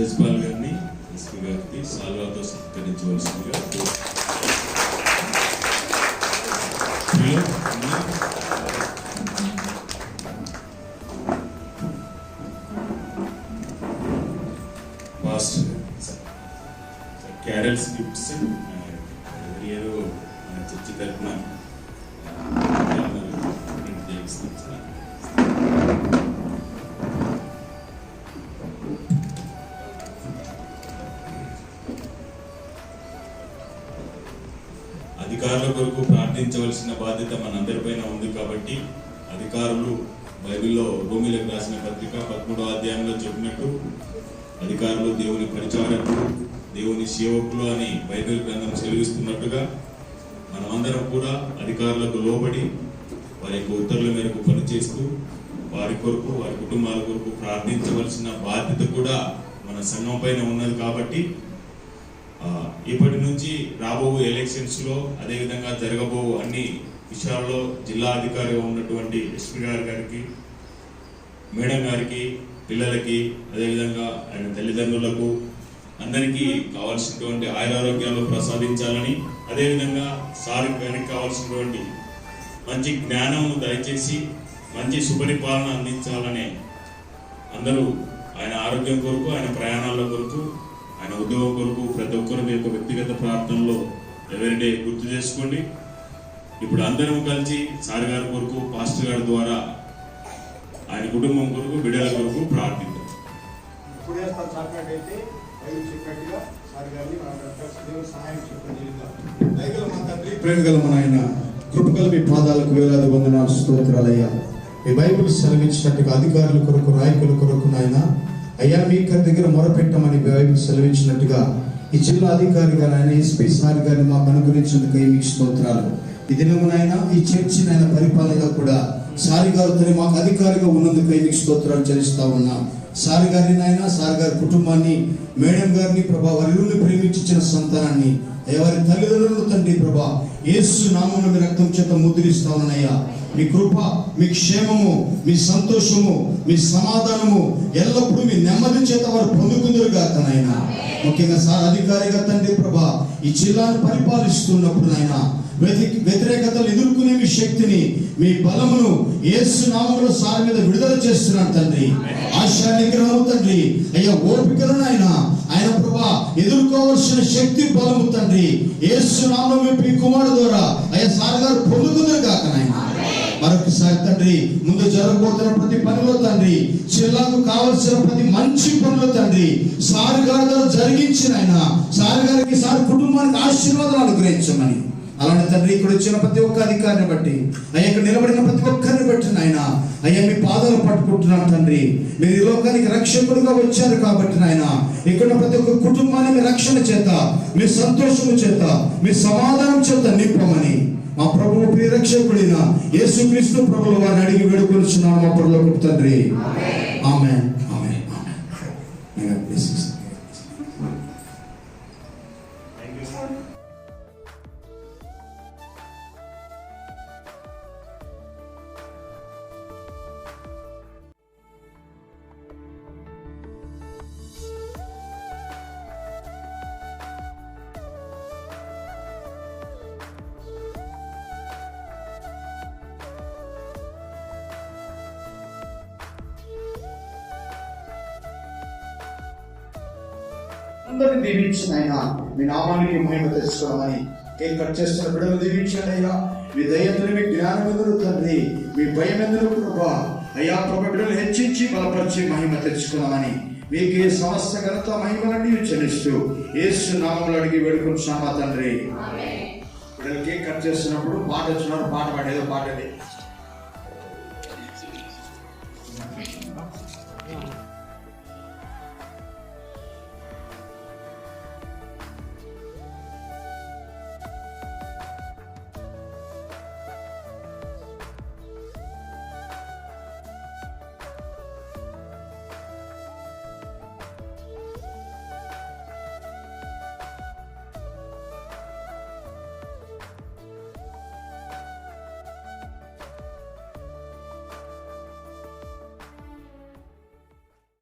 యజ్పాల్ గారిని ఎస్పీ గారికి సాల్వాతో సత్కరించవలసిందిగా carols gifts ఎవరు చర్చి తరఫున అధికారుల కొరకు ప్రార్థించవలసిన బాధ్యత మనందరిపైన ఉంది కాబట్టి అధికారులు బైబిల్లో రోమీలకు రాసిన పత్రిక 13వ అధ్యాయంలో చెప్పినట్టు అధికారులు దేవుని పరిచారకులు, దేవుని సేవకులు అని బైబిల్ గ్రంథం సెలవిస్తున్నట్టుగా మనమందరం కూడా అధికారులకు లోబడి వారి యొక్క ఉత్తర్వుల మేరకు పనిచేస్తూ వారి కొరకు వారి కుటుంబాల కొరకు ప్రార్థించవలసిన బాధ్యత కూడా మన సంఘం పైన ఉన్నది. కాబట్టి ఇప్పటి నుంచి రాబో ఎలక్షన్స్ లో అదేవిధంగా జరగబో అన్ని విషయాల్లో జిల్లా అధికారిగా ఉన్నటువంటి ఎస్పీ గారికి, మేడం గారికి, పిల్లలకి, అదేవిధంగా ఆయన తల్లిదండ్రులకు అందరికీ కావాల్సినటువంటి ఆయురారోగ్యాలు ప్రసాదించాలని, అదేవిధంగా సార్ గారికి కావాల్సినటువంటి మంచి జ్ఞానం దయచేసి మంచి సుపరిపాలన అందించాలనే అందరూ ఆయన ఆరోగ్యం కొరకు, ఆయన ప్రయాణాల కొరకు, ఆయన ఉద్యోగం కొరకు ప్రతి ఒక్కరు మీ యొక్క వ్యక్తిగత ప్రార్థనలో ఎవరిడే గుర్తు చేసుకోండి. ఇప్పుడు అందరం కలిసి సార్ గారి కొరకు, పాస్టర్ గారి ద్వారా ఆయన కుటుంబం కొరకు, బిడ్డల కొరకు ప్రార్థిద్దాం. ప్రేమగల మన ఆయన కృపగల మీ పాదాలకు వేలాది వందనాలు, స్తోత్రాలయ్యా. మీ బైబిల్ సెలవించినట్టుగా అధికారుల కొరకు, నాయకుల కొరకు నాయన అయ్యా మీ దగ్గర మొరపెట్టమని బైబిల్ సెలవించినట్టుగా ఈ జిల్లా అధికారిగా నాయన ఎస్పీ సార్ గారిని మాకు అనుగ్రహించినందుకు మీకు స్తోత్రాలు. ఈ దినమునైనా ఈ చర్చి నాయన పరిపాలనగా కూడా సారి గారితో మాకు అధికారిగా ఉన్నందుకు మీకు స్తోత్రాలు చెల్లిస్తా ఉన్నాం. సార్ గారిని నాయన, సార్ గారి కుటుంబాన్ని, మేడం గారిని ప్రభా, వారి ఇరువురిని ప్రేమించిన సంతానాన్ని, వారి తల్లిదండ్రులు తండ్రి ప్రభా యేసు నామమున మీ రక్తం చేత ముద్రిస్తా ఉన్నాయ్యా. మీ కృప, మీ క్షేమము, మీ సంతోషము, మీ సమాధానము ఎల్లప్పుడూ మీ నెమ్మది చేత వారు పొందుకుందరుగాక నాయన. ముఖ్యంగా సార్ అధికారిగా తండ్రి ప్రభా ఈ జిల్లాను పరిపాలిస్తున్నప్పుడు నాయన వ్యతిరేకతలు ఎదుర్కొనే మీ శక్తిని, మీ బలమును యేసు నామములో సార్ మీద విడుదల చేస్తున్నాను తండ్రి. ఆశా నిగ్రహము తండ్రి అయ్యా, ఓపికలను ఆయన ప్రభా ఎదుర్కోవాల్సిన శక్తి, బలము తండ్రి యేసు నామములో మీ కుమారుడు ద్వారా అయ్యా సార్ గారు పొందుకుందరుగాక నాయన. మరొకసారి తండ్రి ముందు జరగబోతున్న ప్రతి పనిలో తండ్రి, జిల్లాకు కావలసిన ప్రతి మంచి పనులు తండ్రి సార్ గారి ద్వారా జరిగించిన ఆయన సార్ గారికి, సార్ కుటుంబానికి ఆశీర్వాదాలు అనుగ్రహించమని, అలాంటి తండ్రి ఇక్కడ వచ్చిన ప్రతి ఒక్క అధికారిని బట్టి అయ్యా, ఇక్కడ నిలబడిన ప్రతి ఒక్కరిని బట్టి నాయన అయ్యా మీ పాదాలు పట్టుకుంటున్నాను తండ్రి. మీరు ఈ లోకానికి రక్షకుడుగా వచ్చారు కాబట్టి నాయన ఇక్కడ ప్రతి ఒక్క కుటుంబాన్ని మీ రక్షణ చేత, మీ సంతోషము చేత, మీ సమాధానం చేత నింపమని మా ప్రభువు ప్రియరక్షకుడైన యేసుక్రీస్తు ప్రభువుల వారిని అడిగి వేడుకొనుచున్నాను మా పరలోకపు తండ్రి. ఆమేన్, ఆమేన్, ఆమేన్. అందరిని దీవించిన ఆయన మీ నామానికి మహిమ తెచ్చుకోమని కేక్ కట్ చేస్తున్న బిడ్డలు దీవించండి అయ్యా. మీ దయ్యందులు, మీ జ్ఞానం ఎందుకు తండ్రి, మీ భయం ఎందుకు ప్రభా అయ్యా ప్రభు బిడ్డలు హెచ్చించి బలపరిచి మహిమ తెచ్చుకున్నామని మీకు సమస్త ఘనత మహిమలన్నీ చెల్లిస్తూ యేసు నామములో అడిగి వేడుకుంటున్నామా తండ్రి. బిడ్డలు కేక్ కట్ చేస్తున్నప్పుడు పాట వచ్చినప్పుడు పాట పాడేదో పాడండి.